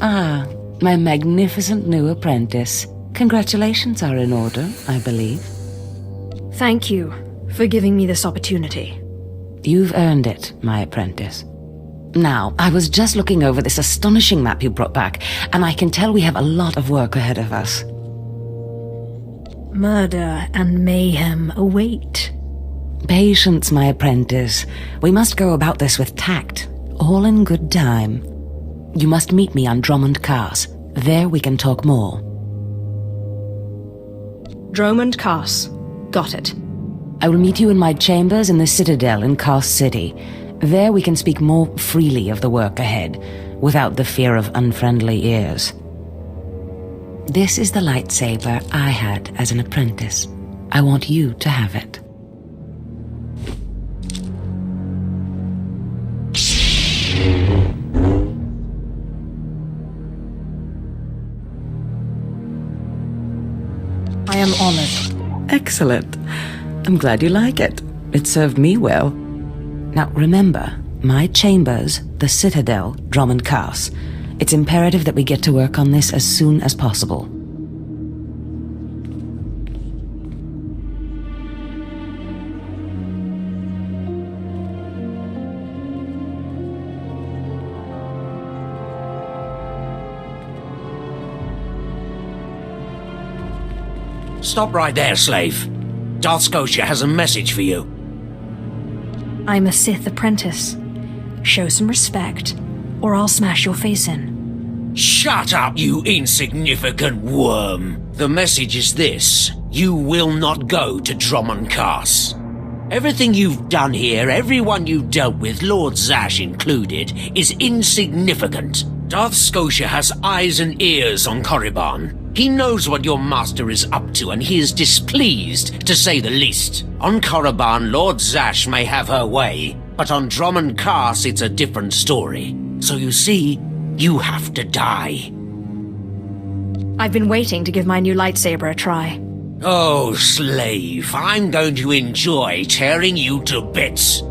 Ah, my magnificent new apprentice. Congratulations are in order, I believe. Thank you for giving me this opportunity. You've earned it, my apprentice. Now, I was just looking over this astonishing map you brought back, and I can tell we have a lot of work ahead of us. Murder and mayhem await. Patience, my apprentice. We must go about this with tact, all in good time. You must meet me on Drummond Cars. There we can talk more. Drummond Cars. Got it. I will meet you in my chambers in the Citadel in Cars City. There we can speak more freely of the work ahead, without the fear of unfriendly ears. This is the lightsaber I had as an apprentice. I want you to have it. I am honored. Excellent. I'm glad you like it. It served me well. Now remember, my chambers, the Citadel, Drummond Cars. It's imperative that we get to work on this as soon as possible. Stop right there, slave. Darth Scotia has a message for you. I'm a Sith apprentice. Show some respect, or I'll smash your face in. Shut up, you insignificant worm. The message is this. You will not go to Drummond Cars. Everything you've done here, everyone you dealt with, Lord Zash included, is insignificant. Darth Scotia has eyes and ears on Korriban. He knows what your master is up to, and he is displeased, to say the least. On Korriban, Lord Zash may have her way, but on Drummond Cars it's a different story. So you see, you have to die. I've been waiting to give my new lightsaber a try. Oh, slave, I'm going to enjoy tearing you to bits.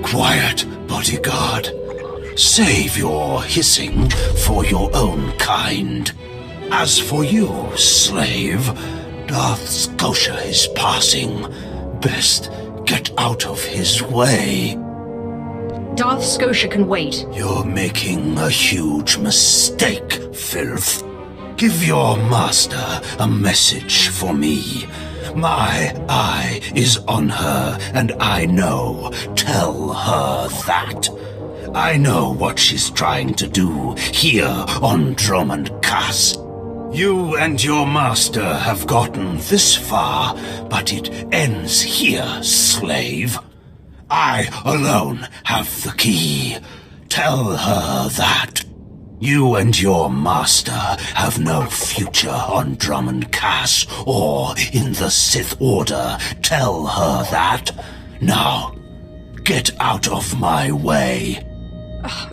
Quiet, bodyguard. Save your hissing for your own kind. As for you, slave, Darth Scotia is passing. Best get out of his way. Darth Scotia can wait. You're making a huge mistake, filth. Give your master a message for me. My eye is on her, and I know. Tell her that. I know what she's trying to do here on Drummond Cars. You and your master have gotten this far, but it ends here, slave. I alone have the key. Tell her that. You and your master have no future on Drummond Cars or in the Sith Order. Tell her that. Now, get out of my way.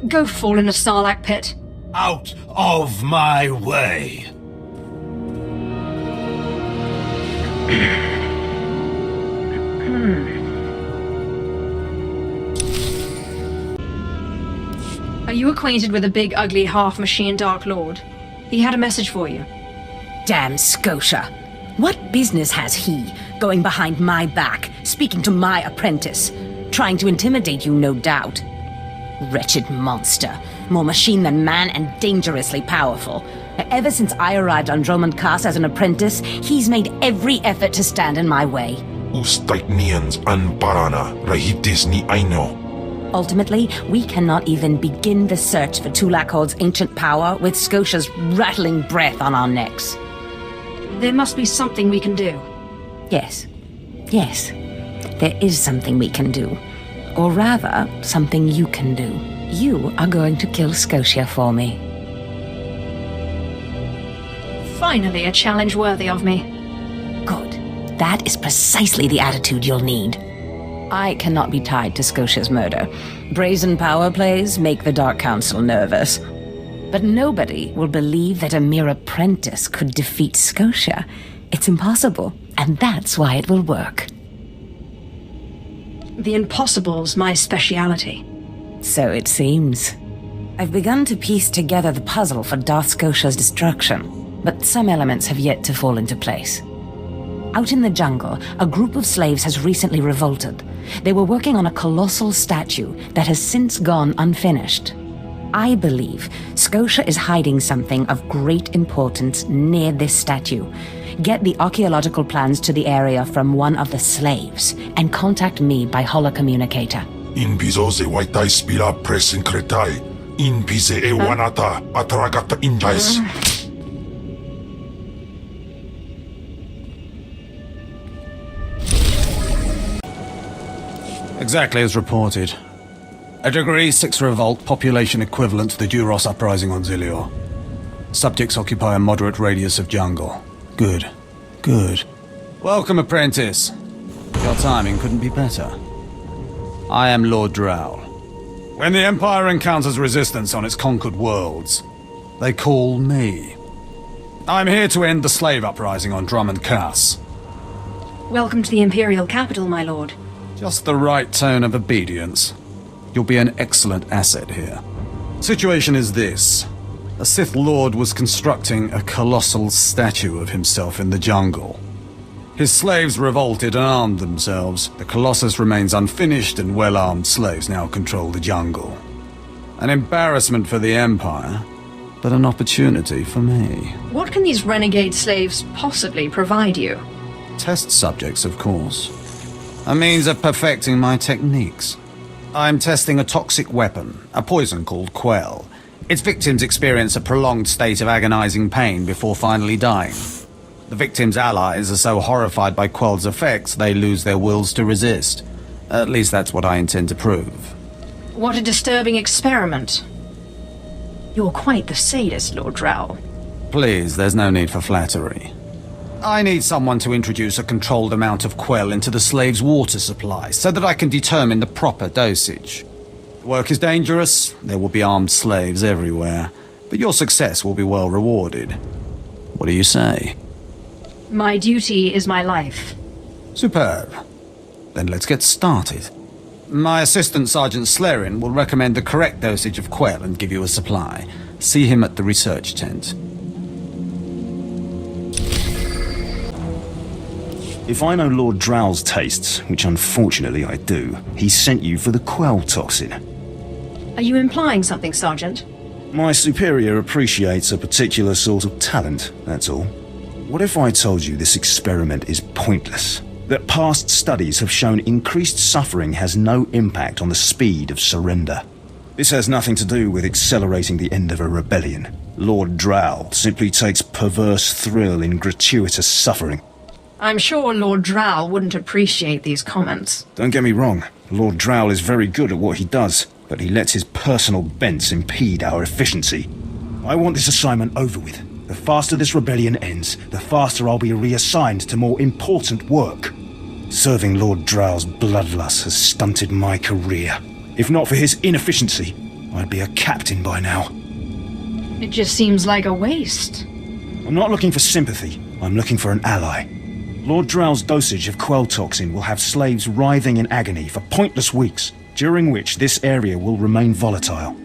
Go fall in a Sarlacc pit. Out of my way. Are you acquainted with a big, ugly, half-machine Dark Lord? He had a message for you. Damn Scotia. What business has he going behind my back, speaking to my apprentice? Trying to intimidate you, no doubt. Wretched monster. More machine than man and dangerously powerful. Ever since I arrived on Drummond Cast as an apprentice, he's made every effort to stand in my way. Ustait nians an parana, rahitis ni aino. Ultimately, we cannot even begin the search for Tulakhod's ancient power with Scotia's rattling breath on our necks. There must be something we can do. Yes. Yes. There is something we can do. Or rather, something you can do. You are going to kill Scotia for me. Finally, a challenge worthy of me. Good. That is precisely the attitude you'll need. I cannot be tied to Scotia's murder. Brazen power plays make the Dark Council nervous. But nobody will believe that a mere apprentice could defeat Scotia. It's impossible, and that's why it will work. The impossible's my speciality. So it seems. I've begun to piece together the puzzle for Darth Scotia's destruction, but some elements have yet to fall into place. Out in the jungle, a group of slaves has recently revolted. They were working on a colossal statue that has since gone unfinished. I believe Scotia is hiding something of great importance near this statue. Get the archaeological plans to the area from one of the slaves, and contact me by holocommunicator. In piso se waitai spila presin kretai. In pise e wanata atragata injais. Exactly as reported. A Degree 6 revolt, population equivalent to the Duros uprising on Zilior. Subjects occupy a moderate radius of jungle. Good. Good. Welcome, apprentice. Your timing couldn't be better. I am Lord Drow. When the Empire encounters resistance on its conquered worlds, they call me. I'm here to end the slave uprising on Drummond Cass. Welcome to the Imperial capital, my lord. Just the right tone of obedience. You'll be an excellent asset here. Situation is this. A Sith Lord was constructing a colossal statue of himself in the jungle. His slaves revolted and armed themselves. The Colossus remains unfinished, and well-armed slaves now control the jungle. An embarrassment for the Empire, but an opportunity for me. What can these renegade slaves possibly provide you? Test subjects, of course. A means of perfecting my techniques. I'm testing a toxic weapon, a poison called Quell. Its victims experience a prolonged state of agonizing pain before finally dying. The victims' allies are so horrified by Quell's effects, they lose their wills to resist. At least that's what I intend to prove. What a disturbing experiment. You're quite the sadist, Lord Drow. Please, there's no need for flattery. I need someone to introduce a controlled amount of Quell into the slave's water supply, so that I can determine the proper dosage. The work is dangerous, there will be armed slaves everywhere, but your success will be well rewarded. What do you say? My duty is my life. Superb. Then let's get started. My assistant, Sergeant Slerin, will recommend the correct dosage of Quell and give you a supply. See him at the research tent. If I know Lord Drow's tastes, which unfortunately I do, he sent you for the Quell toxin. Are you implying something, Sergeant? My superior appreciates a particular sort of talent, that's all. What if I told you this experiment is pointless? That past studies have shown increased suffering has no impact on the speed of surrender. This has nothing to do with accelerating the end of a rebellion. Lord Drow simply takes perverse thrill in gratuitous suffering. I'm sure Lord Drow wouldn't appreciate these comments. Don't get me wrong, Lord Drow is very good at what he does, but he lets his personal bents impede our efficiency. I want this assignment over with. The faster this rebellion ends, the faster I'll be reassigned to more important work. Serving Lord Drow's bloodlust has stunted my career. If not for his inefficiency, I'd be a captain by now. It just seems like a waste. I'm not looking for sympathy, I'm looking for an ally. Lord Drow's dosage of Quell toxin will have slaves writhing in agony for pointless weeks, during which this area will remain volatile.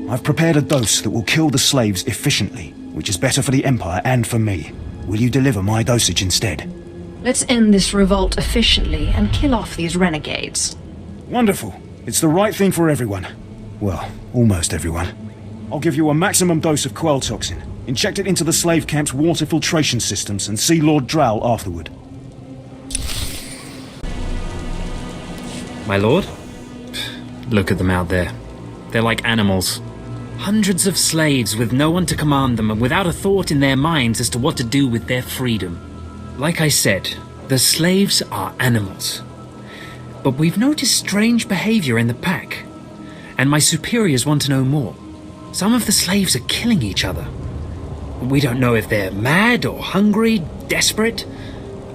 I've prepared a dose that will kill the slaves efficiently, which is better for the Empire and for me. Will you deliver my dosage instead? Let's end this revolt efficiently and kill off these renegades. Wonderful. It's the right thing for everyone. Well, almost everyone. I'll give you a maximum dose of Quell toxin. Inject it into the slave camp's water filtration systems and see Lord Drow afterward. My lord? Look at them out there. They're like animals. Hundreds of slaves with no one to command them and without a thought in their minds as to what to do with their freedom. Like I said, the slaves are animals. But we've noticed strange behavior in the pack. And my superiors want to know more. Some of the slaves are killing each other. We don't know if they're mad or hungry, desperate,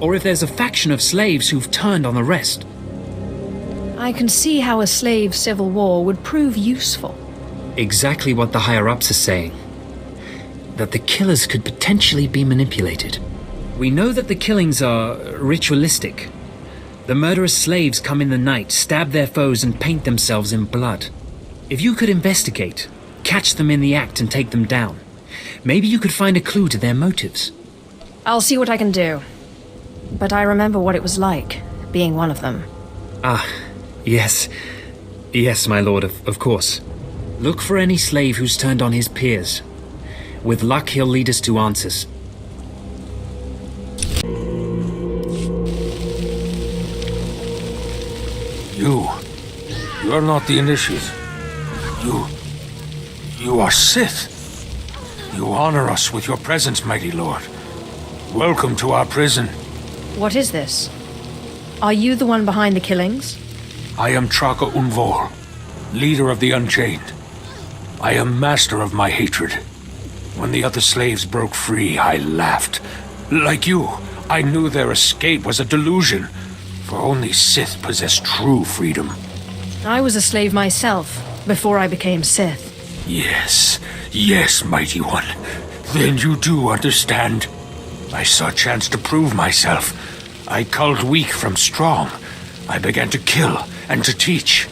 or if there's a faction of slaves who've turned on the rest. I can see how a slave civil war would prove useful. Exactly what the higher-ups are saying. That the killers could potentially be manipulated. We know that the killings are ritualistic. The murderous slaves come in the night, stab their foes and paint themselves in blood. If you could investigate, catch them in the act and take them down, maybe you could find a clue to their motives. I'll see what I can do. But I remember what it was like, being one of them. Ah, yes. Yes, my lord, of course. Look for any slave who's turned on his peers. With luck, he'll lead us to answers. You're not the initiate. You are Sith. You honor us with your presence, mighty lord. Welcome to our prison. What is this? Are you the one behind the killings? I am Traka Unvor, leader of the Unchained. I am master of my hatred. When the other slaves broke free, I laughed. Like you, I knew their escape was a delusion, for only Sith possess true freedom. I was a slave myself, before I became Sith. Yes, mighty one. Then you do understand. I saw a chance to prove myself. I culled weak from strong. I began to kill and to teach.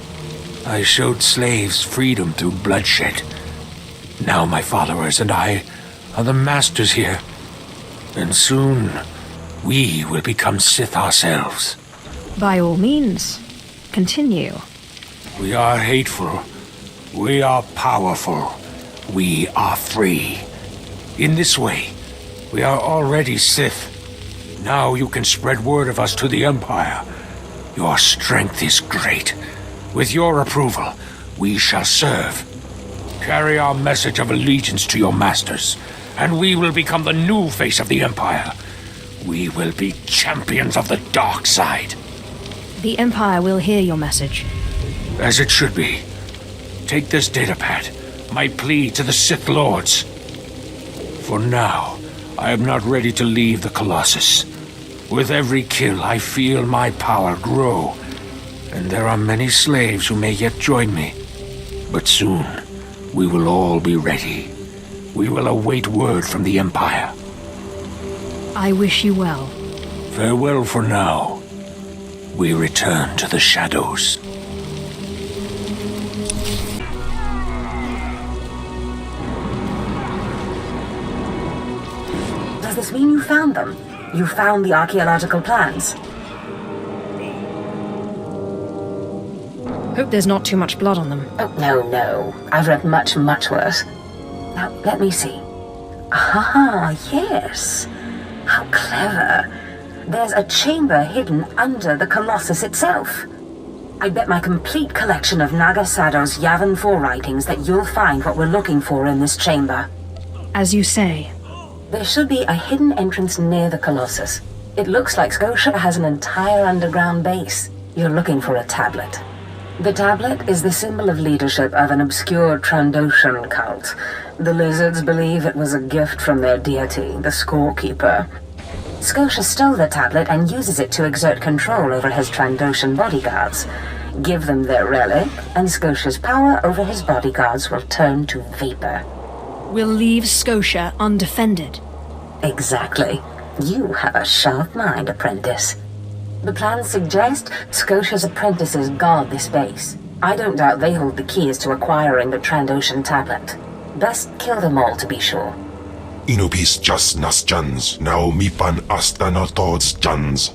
I showed slaves freedom through bloodshed. Now my followers and I are the masters here. And soon, we will become Sith ourselves. By all means, continue. We are hateful. We are powerful. We are free. In this way, we are already Sith. Now you can spread word of us to the Empire. Your strength is great. With your approval, we shall serve. Carry our message of allegiance to your masters, and we will become the new face of the Empire. We will be champions of the dark side. The Empire will hear your message. As it should be. Take this datapad, my plea to the Sith Lords. For now, I am not ready to leave the Colossus. With every kill, I feel my power grow, and there are many slaves who may yet join me. But soon, we will all be ready. We will await word from the Empire. I wish you well. Farewell for now. We return to the shadows. Does this mean you found them? You found the archaeological plans? Hope there's not too much blood on them. Oh, no. I've read much, much worse. Now, let me see. Ah, yes. How clever. There's a chamber hidden under the Colossus itself. I bet my complete collection of Naga Sado's Yavin 4 writings that you'll find what we're looking for in this chamber. As you say. There should be a hidden entrance near the Colossus. It looks like Scotia has an entire underground base. You're looking for a tablet. The tablet is the symbol of leadership of an obscure Trandoshan cult. The lizards believe it was a gift from their deity, the Scorekeeper. Scotia stole the tablet and uses it to exert control over his Trandoshan bodyguards. Give them their relic, and Scotia's power over his bodyguards will turn to vapor. We'll leave Scotia undefended. Exactly. You have a sharp mind, apprentice. The plans suggest Scotia's apprentices guard this base. I don't doubt they hold the keys to acquiring the Trandoshan tablet. Best kill them all to be sure. Inubis just nas jans, now mipan astana tods jans.